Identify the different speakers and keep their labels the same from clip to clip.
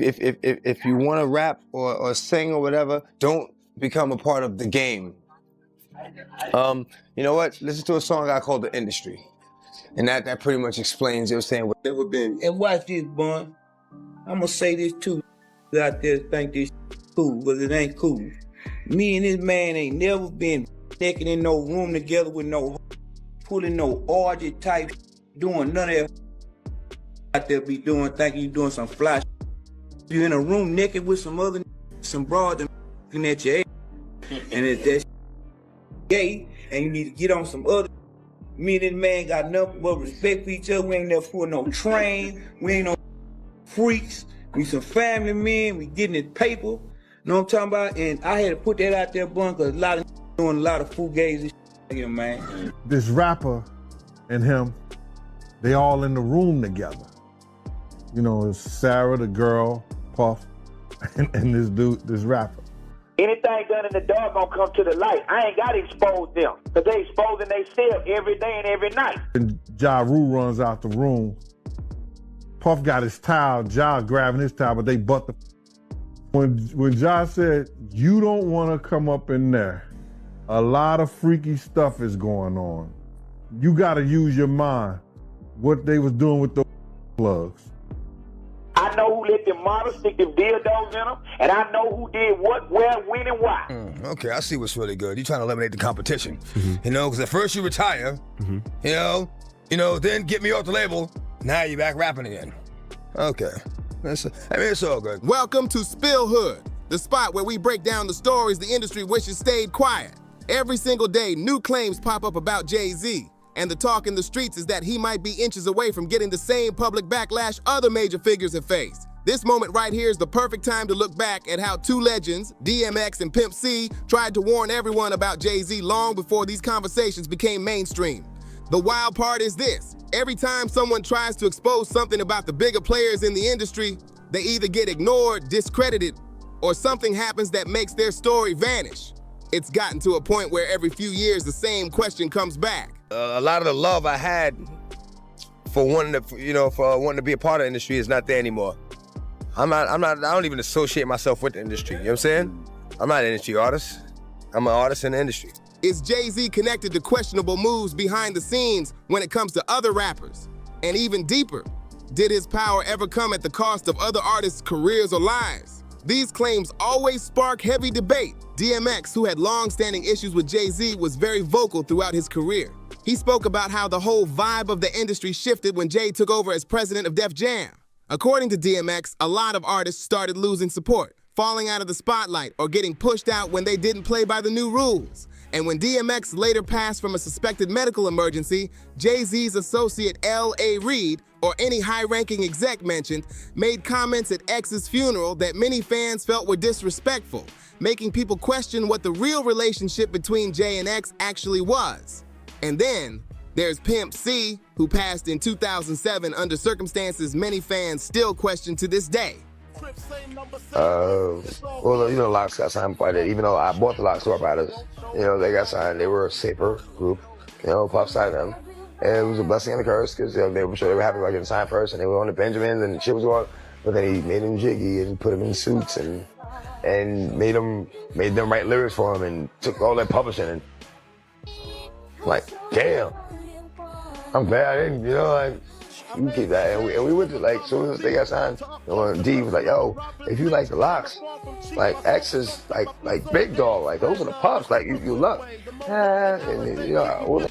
Speaker 1: if you want to rap or sing or whatever, don't become a part of the game. You know what? Listen to a song I called The Industry. And that pretty much explains, you know what I'm saying, what
Speaker 2: never been. And watch this, Bun. I'm gonna say this too. Out there think this cool, but it ain't cool. Me and this man ain't never been naked in no room together with no pulling no orgy type, doing none of that out there be doing, thinking you doing some fly. You in a room naked with some broad looking at your ass, and it's that gay, and you need to get on some other. Me and this man got nothing but respect for each other. We ain't never for no train. We ain't no freaks. We some family men. We getting it paper. You know what I'm talking about? And I had to put that out there, Bun, because a lot of doing a lot of fugazi here, man.
Speaker 3: This rapper and him, they all in the room together. You know, it's Sarah, the girl, Puff, and this dude, this rapper.
Speaker 4: Anything done in the dark gonna come to the light. I ain't gotta expose them, because they exposing themselves every day and every night.
Speaker 3: And Ja Rule runs out the room. Puff got his towel, Ja grabbing his towel, but they butt the... When Ja said, you don't wanna come up in there, a lot of freaky stuff is going on. You gotta use your mind. What they was doing with those plugs.
Speaker 4: I know who let them models stick them dildos in them, and I know who did what, where, when, and why.
Speaker 1: Okay, I see what's really good. You're trying to eliminate the competition. You know, because at first you retire, you know, then get me off the label, now you're back rapping again. Okay, it's all good.
Speaker 5: Welcome to SpillHood, the spot where we break down the stories the industry wishes stayed quiet. Every single day, new claims pop up about Jay-Z. And the talk in the streets is that he might be inches away from getting the same public backlash other major figures have faced. This moment right here is the perfect time to look back at how two legends, DMX and Pimp C, tried to warn everyone about Jay-Z long before these conversations became mainstream. The wild part is this: every time someone tries to expose something about the bigger players in the industry, they either get ignored, discredited, or something happens that makes their story vanish. It's gotten to a point where every few years the same question comes back.
Speaker 1: A lot of the love I had for wanting to be a part of the industry is not there anymore. I don't even associate myself with the industry, you know what I'm saying? I'm not an industry artist. I'm an artist in the industry.
Speaker 5: Is Jay-Z connected to questionable moves behind the scenes when it comes to other rappers? And even deeper, did his power ever come at the cost of other artists' careers or lives? These claims always spark heavy debate. DMX, who had long-standing issues with Jay-Z, was very vocal throughout his career. He spoke about how the whole vibe of the industry shifted when Jay took over as president of Def Jam. According to DMX, a lot of artists started losing support, falling out of the spotlight, or getting pushed out when they didn't play by the new rules. And when DMX later passed from a suspected medical emergency, Jay-Z's associate L.A. Reid, or any high-ranking exec mentioned, made comments at X's funeral that many fans felt were disrespectful, making people question what the real relationship between Jay and X actually was. And then there's Pimp C, who passed in 2007 under circumstances many fans still question to this day.
Speaker 6: Well, you know, Locks got signed by that. Even though I bought the Locks Store Riders, you know, they got signed. They were a safer group, you know, Puff signed them. And it was a blessing and a curse, because they were sure they were happy about getting signed first, and they were on the Benjamins, and the shit was going. But then he made them jiggy and put them in suits and made them write lyrics for him and took all that publishing and like, damn. I'm glad I didn't, you know, like, you keep that. And we went to, like, as soon as they got signed, you know, D was like, yo, if you like the Locks, like, X is like big dog, like, those are the Puffs, like, you love. And, you know,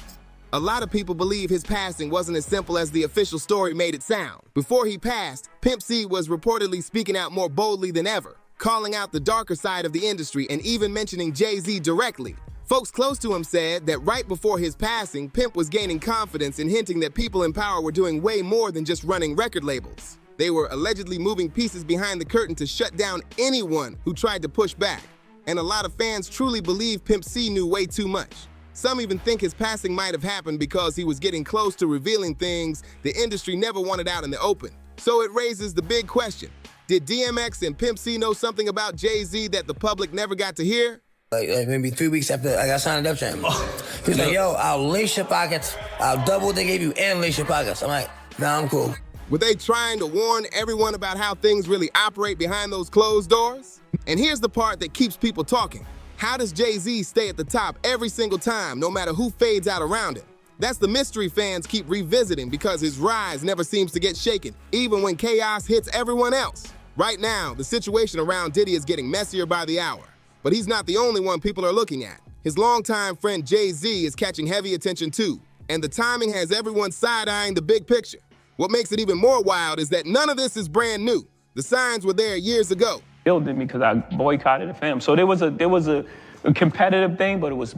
Speaker 5: a lot of people believe his passing wasn't as simple as the official story made it sound. Before he passed, Pimp C was reportedly speaking out more boldly than ever, calling out the darker side of the industry and even mentioning Jay-Z directly. Folks close to him said that right before his passing, Pimp was gaining confidence and hinting that people in power were doing way more than just running record labels. They were allegedly moving pieces behind the curtain to shut down anyone who tried to push back. And a lot of fans truly believe Pimp C knew way too much. Some even think his passing might have happened because he was getting close to revealing things the industry never wanted out in the open. So it raises the big question: did DMX and Pimp C know something about Jay-Z that the public never got to hear?
Speaker 7: Like maybe 3 weeks after I got signed to Def Jam. He was like, yo, I'll lace your pockets, I'll double what they gave you and lace your pockets. I'm like, nah, I'm cool.
Speaker 5: Were they trying to warn everyone about how things really operate behind those closed doors? And here's the part that keeps people talking. How does Jay-Z stay at the top every single time, no matter who fades out around him? That's the mystery fans keep revisiting because his rise never seems to get shaken, even when chaos hits everyone else. Right now, the situation around Diddy is getting messier by the hour. But he's not the only one people are looking at. His longtime friend Jay-Z is catching heavy attention too, and the timing has everyone side-eyeing the big picture. What makes it even more wild is that none of this is brand new. The signs were there years ago.
Speaker 8: Killed me because I boycotted him. So there was a competitive thing, but it was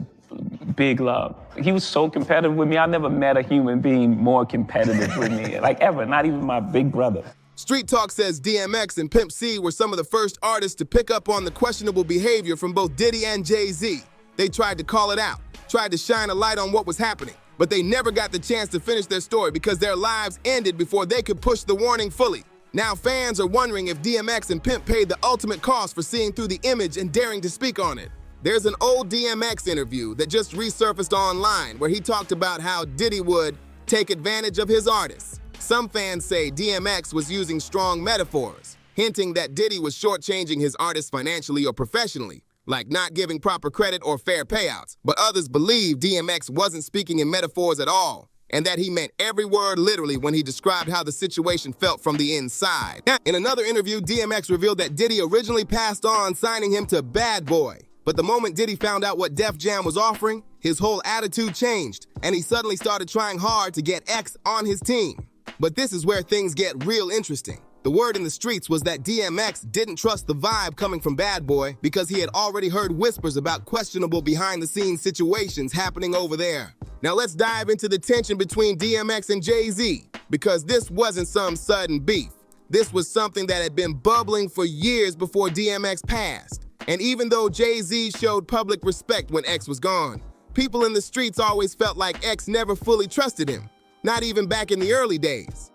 Speaker 8: big love. He was so competitive with me. I never met a human being more competitive with me, like ever, not even my big brother.
Speaker 5: Street Talk says DMX and Pimp C were some of the first artists to pick up on the questionable behavior from both Diddy and Jay-Z. They tried to call it out, tried to shine a light on what was happening, but they never got the chance to finish their story because their lives ended before they could push the warning fully. Now fans are wondering if DMX and Pimp paid the ultimate cost for seeing through the image and daring to speak on it. There's an old DMX interview that just resurfaced online where he talked about how Diddy would take advantage of his artists. Some fans say DMX was using strong metaphors, hinting that Diddy was shortchanging his artists financially or professionally, like not giving proper credit or fair payouts. But others believe DMX wasn't speaking in metaphors at all, and that he meant every word literally when he described how the situation felt from the inside. In another interview, DMX revealed that Diddy originally passed on signing him to Bad Boy. But the moment Diddy found out what Def Jam was offering, his whole attitude changed, and he suddenly started trying hard to get X on his team. But this is where things get real interesting. The word in the streets was that DMX didn't trust the vibe coming from Bad Boy because he had already heard whispers about questionable behind-the-scenes situations happening over there. Now let's dive into the tension between DMX and Jay-Z, because this wasn't some sudden beef. This was something that had been bubbling for years before DMX passed. And even though Jay-Z showed public respect when X was gone, people in the streets always felt like X never fully trusted him, not even back in the early days.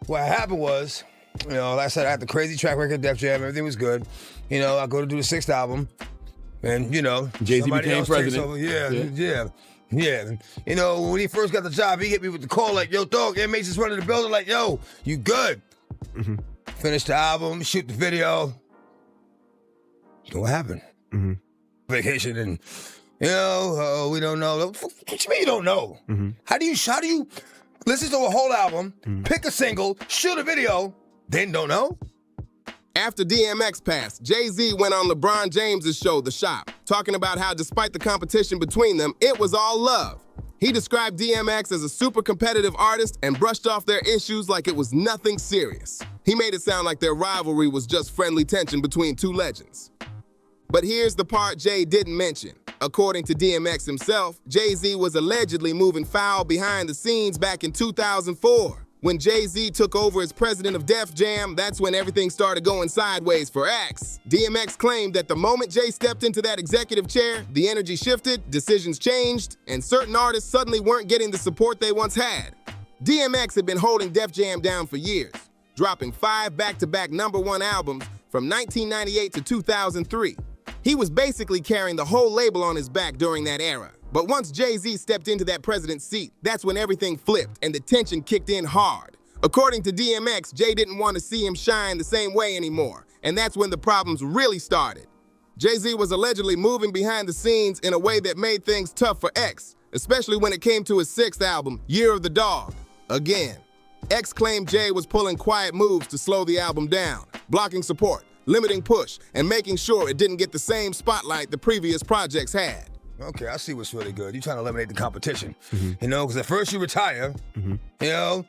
Speaker 1: What happened was, like I said, I had the crazy track record, Def Jam, everything was good. I go to do the 6th album, and
Speaker 9: Jay-Z became president.
Speaker 1: Yeah. When he first got the job, he hit me with the call like, yo, dog, inmates is running the building, like, yo, you good?
Speaker 9: Mm-hmm.
Speaker 1: Finish the album, shoot the video. What happened?
Speaker 9: Mm-hmm.
Speaker 1: Vacation and, we don't know. What you mean you don't know?
Speaker 9: Mm-hmm.
Speaker 1: How do you listen to a whole album, pick a single, shoot a video, then don't know?
Speaker 5: After DMX passed, Jay-Z went on LeBron James' show, The Shop, talking about how despite the competition between them, it was all love. He described DMX as a super competitive artist and brushed off their issues like it was nothing serious. He made it sound like their rivalry was just friendly tension between two legends. But here's the part Jay didn't mention. According to DMX himself, Jay-Z was allegedly moving foul behind the scenes back in 2004. When Jay-Z took over as president of Def Jam, that's when everything started going sideways for X. DMX claimed that the moment Jay stepped into that executive chair, the energy shifted, decisions changed, and certain artists suddenly weren't getting the support they once had. DMX had been holding Def Jam down for years, dropping 5 back-to-back #1 albums from 1998 to 2003. He was basically carrying the whole label on his back during that era. But once Jay-Z stepped into that president's seat, that's when everything flipped and the tension kicked in hard. According to DMX, Jay didn't want to see him shine the same way anymore, and that's when the problems really started. Jay-Z was allegedly moving behind the scenes in a way that made things tough for X, especially when it came to his 6th album, Year of the Dog. Again, X claimed Jay was pulling quiet moves to slow the album down, blocking support, limiting push, and making sure it didn't get the same spotlight the previous projects had.
Speaker 1: Okay, I see what's really good. You're trying to eliminate the competition. Because at first you retire, then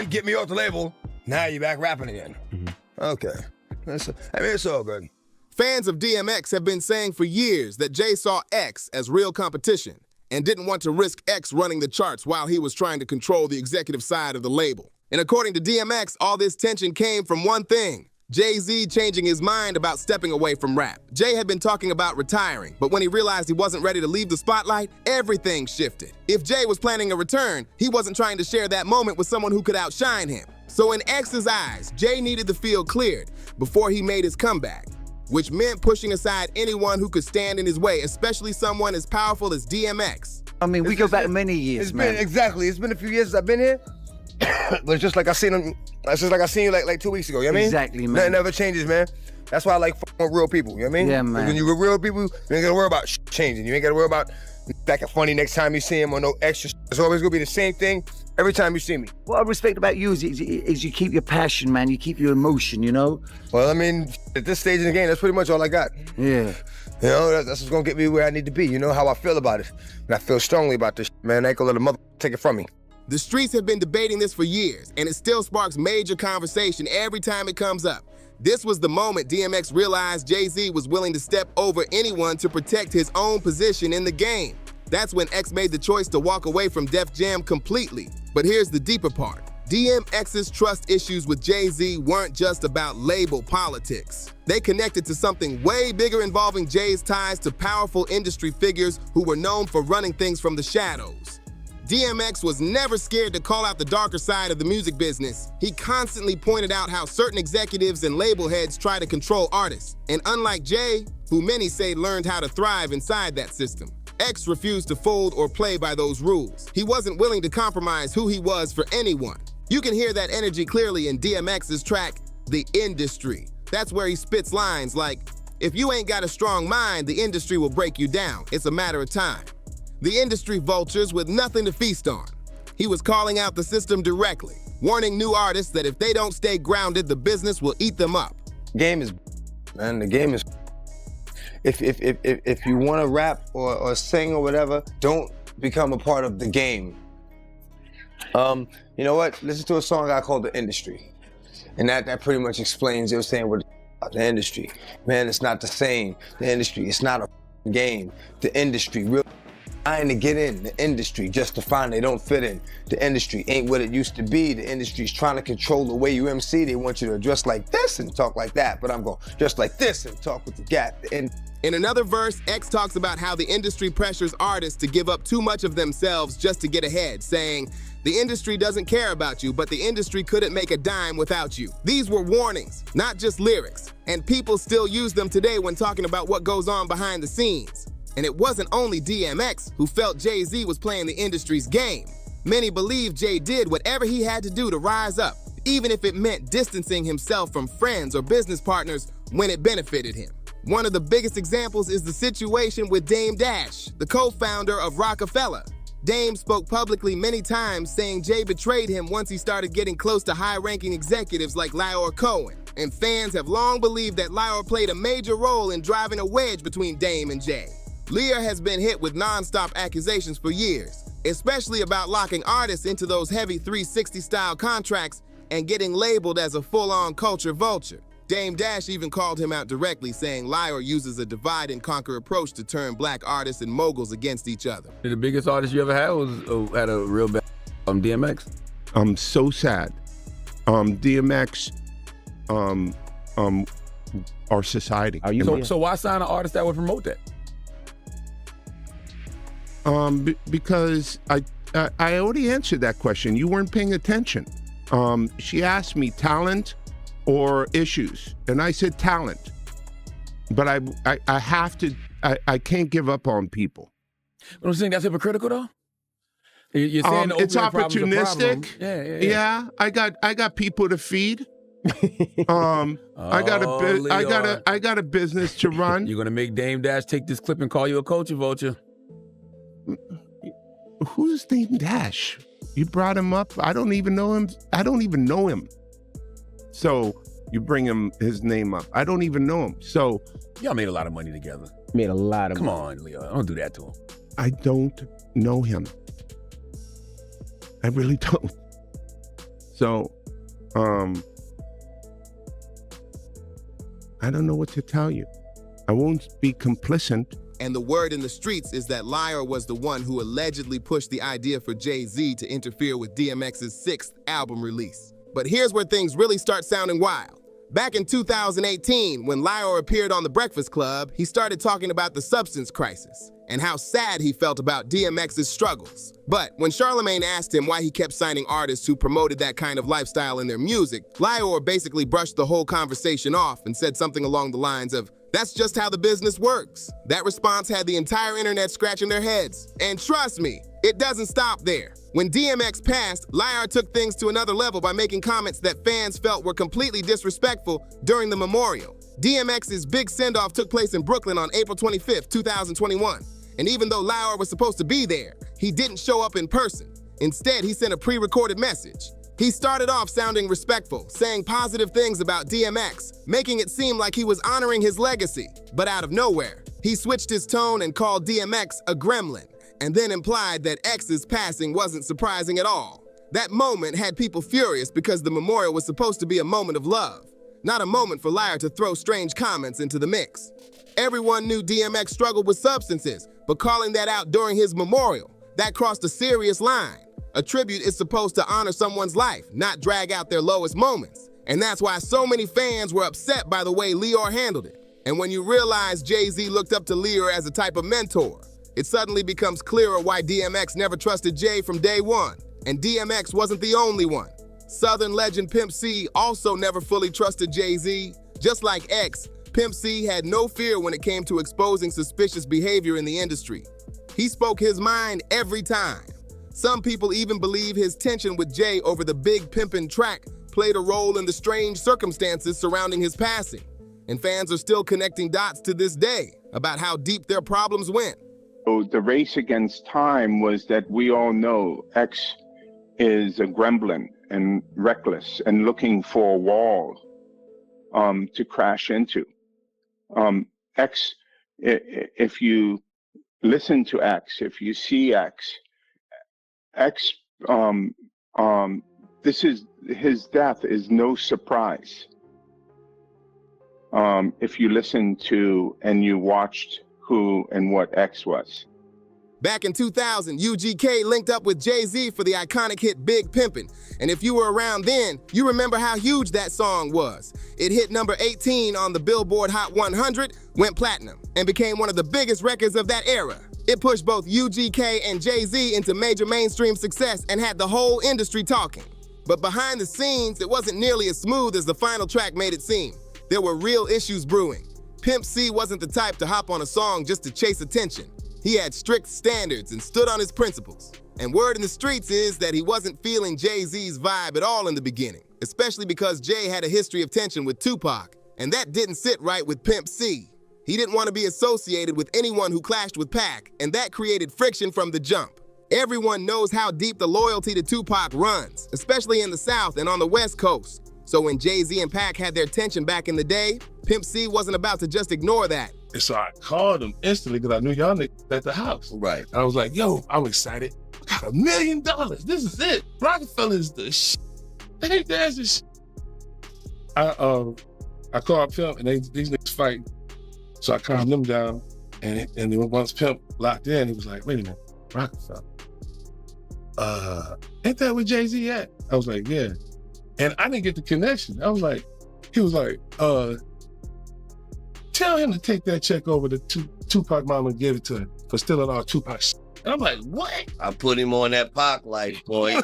Speaker 1: get me off the label, now you're back rapping again. Okay, it's all good.
Speaker 5: Fans of DMX have been saying for years that Jay saw X as real competition and didn't want to risk X running the charts while he was trying to control the executive side of the label. And according to DMX, all this tension came from one thing: Jay-Z changing his mind about stepping away from rap. Jay had been talking about retiring, but when he realized he wasn't ready to leave the spotlight, everything shifted. If Jay was planning a return, he wasn't trying to share that moment with someone who could outshine him. So in X's eyes, Jay needed the field cleared before he made his comeback, which meant pushing aside anyone who could stand in his way, especially someone as powerful as DMX.
Speaker 10: I mean, we go back many years, man.
Speaker 1: It's been a few years since I've been here. But it's just like I seen him. It's just like I seen you like 2 weeks ago. You know what I mean?
Speaker 10: Exactly, man.
Speaker 1: Nothing never changes, man. That's why I like with real people. You know what I mean?
Speaker 10: Yeah, man.
Speaker 1: When you with real people, you ain't gotta worry about changing. You ain't gotta worry about acting funny next time you see him or no extra. It's always gonna be the same thing every time you see me.
Speaker 10: What I respect about you is you keep your passion, man. You keep your emotion, you know?
Speaker 1: Well, I mean, at this stage in the game, that's pretty much all I got.
Speaker 10: Yeah.
Speaker 1: You know, that's what's gonna get me where I need to be. You know how I feel about it. And I feel strongly about this, man. I ain't gonna let a mother take it from me.
Speaker 5: The streets have been debating this for years, and it still sparks major conversation every time it comes up. This was the moment DMX realized Jay-Z was willing to step over anyone to protect his own position in the game. That's when X made the choice to walk away from Def Jam completely. But here's the deeper part. DMX's trust issues with Jay-Z weren't just about label politics. They connected to something way bigger involving Jay's ties to powerful industry figures who were known for running things from the shadows. DMX was never scared to call out the darker side of the music business. He constantly pointed out how certain executives and label heads try to control artists. And unlike Jay, who many say learned how to thrive inside that system, X refused to fold or play by those rules. He wasn't willing to compromise who he was for anyone. You can hear that energy clearly in DMX's track, The Industry. That's where he spits lines like, "If you ain't got a strong mind, the industry will break you down. It's a matter of time." The industry vultures with nothing to feast on. He was calling out the system directly, warning new artists that if they don't stay grounded, the business will eat them up.
Speaker 1: Game is, man, the game is. If you want to rap or sing or whatever, don't become a part of the game. You know what? Listen to a song I called The Industry. And that pretty much explains, you know what I'm saying, what the industry. Man, it's not the same. The industry, it's not a game. The industry, real trying to get in the industry just to find they don't fit in. The industry ain't what it used to be. The industry's trying to control the way you MC. They want you to dress like this and talk like that, but I'm going dress like this and talk with the gap. And
Speaker 5: in another verse, X talks about how the industry pressures artists to give up too much of themselves just to get ahead, saying, "The industry doesn't care about you, but the industry couldn't make a dime without you." These were warnings, not just lyrics, and people still use them today when talking about what goes on behind the scenes. And it wasn't only DMX who felt Jay-Z was playing the industry's game. Many believe Jay did whatever he had to do to rise up, even if it meant distancing himself from friends or business partners when it benefited him. One of the biggest examples is the situation with Dame Dash, the co-founder of Rockefeller. Dame spoke publicly many times saying Jay betrayed him once he started getting close to high-ranking executives like Lyor Cohen. And fans have long believed that Lyor played a major role in driving a wedge between Dame and Jay. Lyor has been hit with non-stop accusations for years, especially about locking artists into those heavy 360-style contracts and getting labeled as a full-on culture vulture. Dame Dash even called him out directly, saying Lyor uses a divide-and-conquer approach to turn black artists and moguls against each other.
Speaker 9: The biggest artist you ever had was had a real bad DMX.
Speaker 11: I'm so sad. DMX, our society.
Speaker 9: Are you so why sign an artist that would promote that?
Speaker 11: Because I already answered that question. You weren't paying attention. She asked me talent or issues, and I said talent. But I have to. I can't give up on people.
Speaker 9: But I'm saying that's hypocritical, though. You're saying
Speaker 11: it's opportunistic.
Speaker 9: Yeah.
Speaker 11: I got people to feed. I got a business to run.
Speaker 9: You're gonna make Dame Dash take this clip and call you a culture vulture.
Speaker 11: Who's Dame Dash? You brought him up. I don't even know him. So you bring his name up. I don't even know him. So
Speaker 9: y'all made a lot of money together.
Speaker 12: Made a lot of
Speaker 9: Come
Speaker 12: money.
Speaker 9: on, Leo. Don't do that to him.
Speaker 11: I don't know him. I really don't. So, I don't know what to tell you. I won't be complicit.
Speaker 5: And the word in the streets is that Lyor was the one who allegedly pushed the idea for Jay-Z to interfere with DMX's 6th album release. But here's where things really start sounding wild. Back in 2018, when Lyor appeared on The Breakfast Club, he started talking about the substance crisis and how sad he felt about DMX's struggles. But when Charlemagne asked him why he kept signing artists who promoted that kind of lifestyle in their music, Lyor basically brushed the whole conversation off and said something along the lines of, "That's just how the business works." That response had the entire internet scratching their heads. And trust me, It doesn't stop there. When DMX passed, Lyre took things to another level by making comments that fans felt were completely disrespectful during the memorial. DMX's big send-off took place in Brooklyn on April 25, 2021. And even though Lyre was supposed to be there, he didn't show up in person. Instead, he sent a pre-recorded message. He started off sounding respectful, saying positive things about DMX, making it seem like he was honoring his legacy. But out of nowhere, he switched his tone and called DMX a gremlin, and then implied that X's passing wasn't surprising at all. That moment had people furious because the memorial was supposed to be a moment of love, not a moment for Lyre to throw strange comments into the mix. Everyone knew DMX struggled with substances, but calling that out during his memorial, that crossed a serious line. A tribute is supposed to honor someone's life, not drag out their lowest moments. And that's why so many fans were upset by the way Lyre handled it. And when you realize Jay-Z looked up to Lyre as a type of mentor, it suddenly becomes clearer why DMX never trusted Jay from day one. And DMX wasn't the only one. Southern legend Pimp C also never fully trusted Jay-Z. Just like X, Pimp C had no fear when it came to exposing suspicious behavior in the industry. He spoke his mind every time. Some people even believe his tension with Jay over the Big Pimpin' track played a role in the strange circumstances surrounding his passing. And fans are still connecting dots to this day about how deep their problems went.
Speaker 12: So the race against time was that we all know X is a gremlin and reckless and looking for a wall to crash into. X, if you listen to X, if you see X, this is, his death is no surprise. If you listen to and you watched who and what X was.
Speaker 5: Back in 2000, UGK linked up with Jay-Z for the iconic hit Big Pimpin'. And if you were around then, you remember how huge that song was. It hit number 18 on the Billboard Hot 100, went platinum, and became one of the biggest records of that era. It pushed both UGK and Jay-Z into major mainstream success and had the whole industry talking. But behind the scenes, it wasn't nearly as smooth as the final track made it seem. There were real issues brewing. Pimp C wasn't the type to hop on a song just to chase attention. He had strict standards and stood on his principles. And word in the streets is that he wasn't feeling Jay-Z's vibe at all in the beginning, especially because Jay had a history of tension with Tupac, and that didn't sit right with Pimp C. He didn't want to be associated with anyone who clashed with Pac, and that created friction from the jump. Everyone knows how deep the loyalty to Tupac runs, especially in the South and on the West Coast. So when Jay-Z and Pac had their tension back in the day, Pimp C wasn't about to just ignore that.
Speaker 13: And so I called him instantly because I knew y'all niggas at the house. Right. I was like, yo, I'm excited. I got $1 million. This is it. Rockefeller's the shit. Hey, there's the shit. I called Pimp and these niggas fight. So I calmed them down. And then once Pimp locked in, he was like, wait a minute, Rockefeller. Ain't that where Jay-Z at? I was like, yeah. And I didn't get the connection. I was like, he was like, tell him to take that check over to Tupac mama and give it to him for stealing our Tupac shit. And I'm like, what?
Speaker 14: I put him on that Pac life, boy.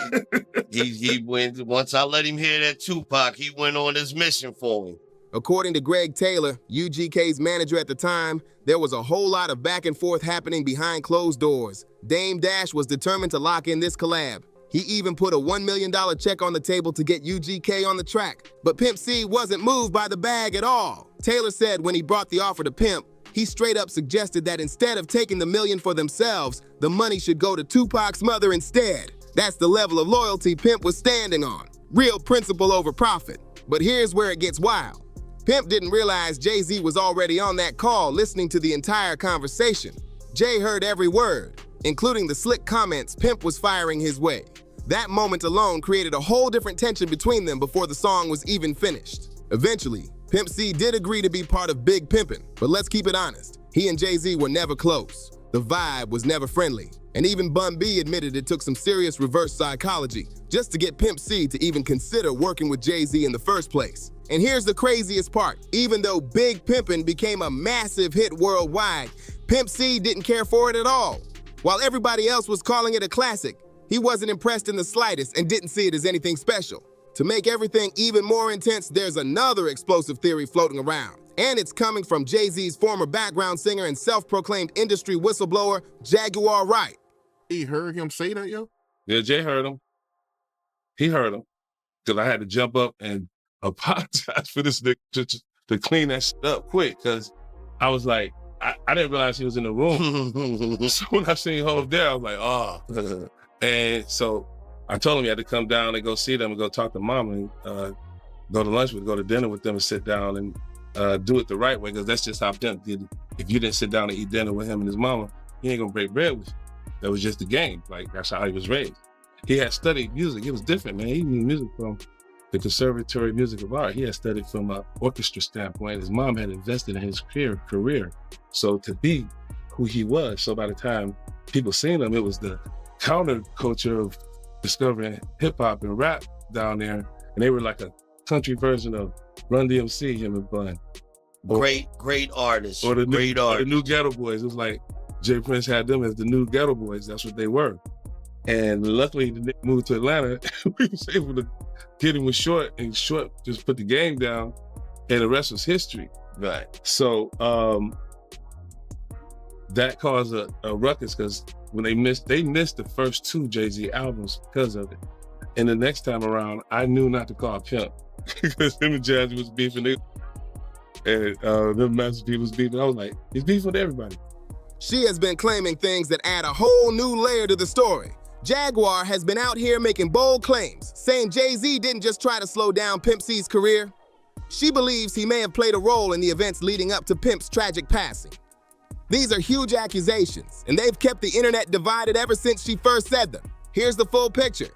Speaker 14: he went, once I let him hear that Tupac, he went on his mission for him.
Speaker 5: According to Greg Taylor, UGK's manager at the time, there was a whole lot of back and forth happening behind closed doors. Dame Dash was determined to lock in this collab. He even put a $1 million check on the table to get UGK on the track. But Pimp C wasn't moved by the bag at all. Taylor said when he brought the offer to Pimp, he straight up suggested that instead of taking the million for themselves, the money should go to Tupac's mother instead. That's the level of loyalty Pimp was standing on. Real principle over profit. But here's where it gets wild. Pimp didn't realize Jay-Z was already on that call listening to the entire conversation. Jay heard every word, including the slick comments Pimp was firing his way. That moment alone created a whole different tension between them before the song was even finished. Eventually, Pimp C did agree to be part of Big Pimpin', but let's keep it honest. He and Jay-Z were never close. The vibe was never friendly. And even Bun B admitted it took some serious reverse psychology just to get Pimp C to even consider working with Jay-Z in the first place. And here's the craziest part. Even though Big Pimpin' became a massive hit worldwide, Pimp C didn't care for it at all. While everybody else was calling it a classic, he wasn't impressed in the slightest and didn't see it as anything special. To make everything even more intense, there's another explosive theory floating around. And it's coming from Jay-Z's former background singer and self-proclaimed industry whistleblower, Jaguar Wright.
Speaker 11: He heard him say that, yo?
Speaker 13: Yeah, Jay heard him. He heard him. Because I had to jump up and apologize for this nigga to clean that shit up quick. Because I was like, I didn't realize he was in the room. So when I seen Hov there, I was like, oh. And so I told him he had to come down and go see them and go talk to mama and go to lunch with, go to dinner with them and sit down and do it the right way, because that's just how Pimp did. If you didn't sit down and eat dinner with him and his mama, he ain't gonna break bread with you. That was just the game. Like, that's how he was raised. He had studied music. It was different, man. He knew music from the Conservatory of Music of Art. He had studied from an orchestra standpoint. His mom had invested in his career. So to be who he was, so by the time people seen him, it was the counterculture of discovering hip hop and rap down there. And they were like a country version of Run DMC, him and Bun.
Speaker 14: Great artists.
Speaker 13: Or the
Speaker 14: artists.
Speaker 13: new Ghetto Boys. It was like Jay Prince had them as the new Ghetto Boys. That's what they were. And luckily, the nigga moved to Atlanta. We was able to get him with Short, and Short just put the game down, and the rest was history.
Speaker 14: Right.
Speaker 13: So that caused a ruckus, because when they missed the first 2 Jay-Z albums because of it. And the next time around, I knew not to call Pimp because him and Jazzy was beefing. And them Master P was beefing. I was like, he's beefing with everybody.
Speaker 5: She has been claiming things that add a whole new layer to the story. Jaguar has been out here making bold claims, saying Jay-Z didn't just try to slow down Pimp C's career. She believes he may have played a role in the events leading up to Pimp's tragic passing. These are huge accusations, and they've kept the internet divided ever since she first said them. Here's the full picture.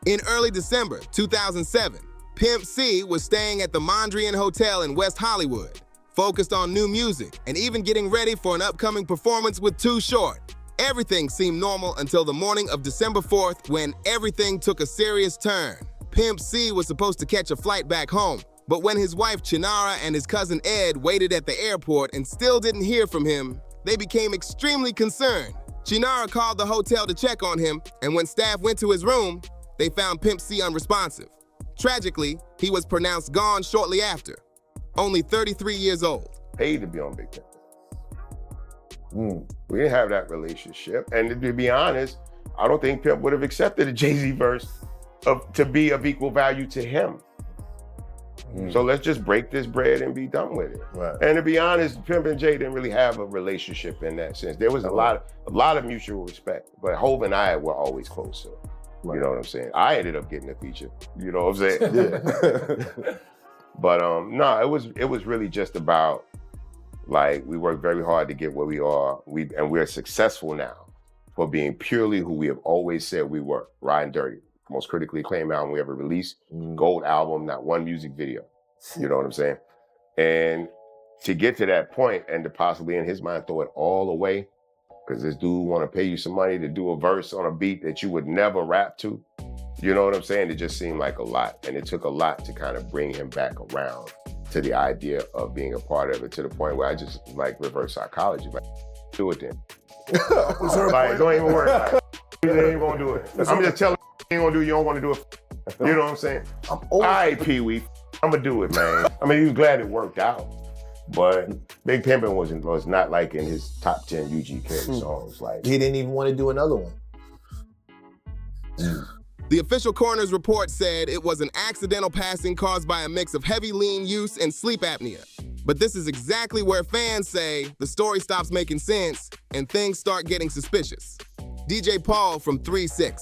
Speaker 5: In early December 2007, Pimp C was staying at the Mondrian Hotel in West Hollywood, focused on new music and even getting ready for an upcoming performance with Too Short. Everything seemed normal until the morning of December 4th, when everything took a serious turn. Pimp C was supposed to catch a flight back home, but when his wife Chinara and his cousin Ed waited at the airport and still didn't hear from him, they became extremely concerned. Chinara called the hotel to check on him, and when staff went to his room, they found Pimp C unresponsive. Tragically, he was pronounced gone shortly after, only 33 years old.
Speaker 15: Paid to be on Big Pimp. We didn't have that relationship. And to be honest, I don't think Pimp would have accepted a Jay-Z verse to be of equal value to him. So let's just break this bread and be done with it.
Speaker 1: Right.
Speaker 15: And to be honest, Pimp and Jay didn't really have a relationship in that sense. There was a lot of mutual respect, but Hov and I were always closer. You know what I'm saying? I ended up getting a feature. You know what I'm saying? Yeah. But no, it was really just about, like, we worked very hard to get where we are. We're successful now for being purely who we have always said we were. Riding Dirty, most critically acclaimed album we ever released. Gold album, not one music video. You know what I'm saying? And to get to that point and to possibly, in his mind, throw it all away, because this dude want to pay you some money to do a verse on a beat that you would never rap to. You know what I'm saying? It just seemed like a lot. And it took a lot to kind of bring him back around to the idea of being a part of it, to the point where I just like reverse psychology. Like, do it then. Like, don't even worry about it. You ain't gonna do it. I'm just telling you ain't gonna do it, you don't want to do it. You know what I'm saying? All right, Pee-wee, I'm gonna do it, man. I mean, he was glad it worked out. But Big Pimpin' was not like in his top 10 UGK songs. Like,
Speaker 16: he didn't even want to do another one.
Speaker 5: The official coroner's report said it was an accidental passing caused by a mix of heavy lean use and sleep apnea. But this is exactly where fans say the story stops making sense and things start getting suspicious. DJ Paul from 3-6.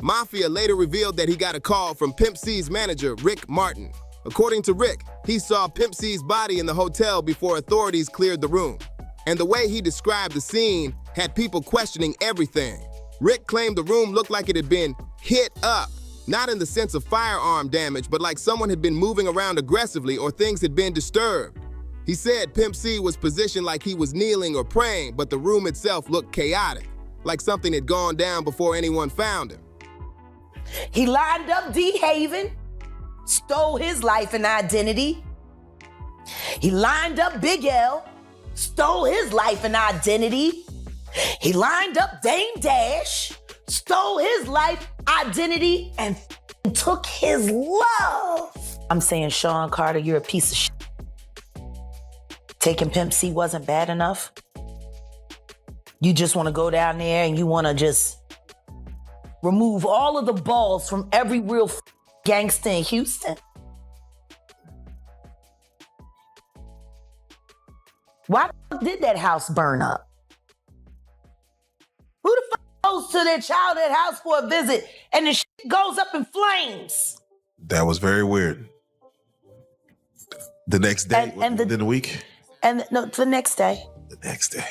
Speaker 5: Mafia later revealed that he got a call from Pimp C's manager, Rick Martin. According to Rick, he saw Pimp C's body in the hotel before authorities cleared the room. And the way he described the scene had people questioning everything. Rick claimed the room looked like it had been hit up, not in the sense of firearm damage, but like someone had been moving around aggressively or things had been disturbed. He said Pimp C was positioned like he was kneeling or praying, but the room itself looked chaotic, like something had gone down before anyone found him.
Speaker 17: He lined up D. Haven, stole his life and identity. He lined up Big L, stole his life and identity. He lined up Dame Dash, stole his life, identity, and took his love. I'm saying, Sean Carter, you're a piece of shit. Taking Pimp C wasn't bad enough. You just want to go down there and you want to just remove all of the balls from every real gangster in Houston? Why the fuck did that house burn up? Who the fuck goes to their childhood house for a visit and the shit goes up in flames?
Speaker 16: That was very weird. The next day, within the week?
Speaker 17: And no, the next day.
Speaker 16: The next day.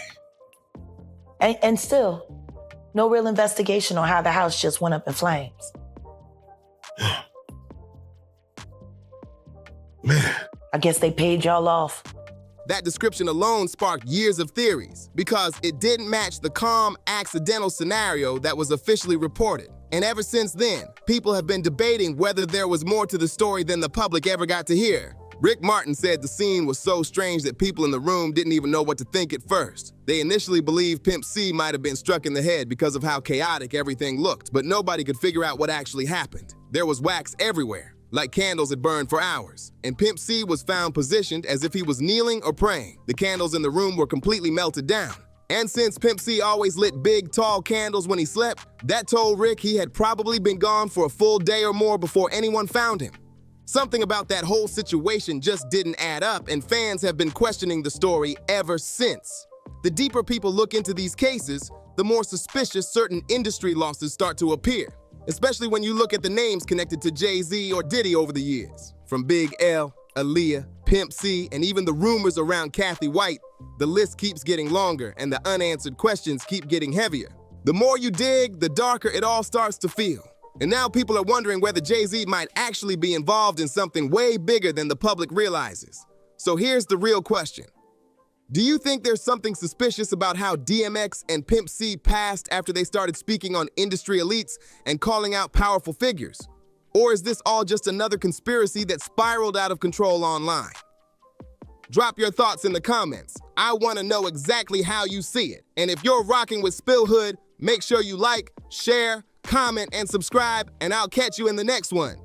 Speaker 17: And still, no real investigation on how the house just went up in flames.
Speaker 16: Man.
Speaker 17: I guess they paid y'all off.
Speaker 5: That description alone sparked years of theories because it didn't match the calm, accidental scenario that was officially reported. And ever since then, people have been debating whether there was more to the story than the public ever got to hear. Rick Martin said the scene was so strange that people in the room didn't even know what to think at first. They initially believed Pimp C might have been struck in the head because of how chaotic everything looked, but nobody could figure out what actually happened. There was wax everywhere, like candles had burned for hours, and Pimp C was found positioned as if he was kneeling or praying. The candles in the room were completely melted down. And since Pimp C always lit big, tall candles when he slept, that told Rick he had probably been gone for a full day or more before anyone found him. Something about that whole situation just didn't add up, and fans have been questioning the story ever since. The deeper people look into these cases, the more suspicious certain industry losses start to appear, especially when you look at the names connected to Jay-Z or Diddy over the years. From Big L, Aaliyah, Pimp C, and even the rumors around Kathy White, the list keeps getting longer and the unanswered questions keep getting heavier. The more you dig, the darker it all starts to feel. And now people are wondering whether Jay-Z might actually be involved in something way bigger than the public realizes. So here's the real question. Do you think there's something suspicious about how DMX and Pimp C passed after they started speaking on industry elites and calling out powerful figures? Or is this all just another conspiracy that spiraled out of control online? Drop your thoughts in the comments. I want to know exactly how you see it. And if you're rocking with SpillHood, make sure you like, share, comment, and subscribe, and I'll catch you in the next one.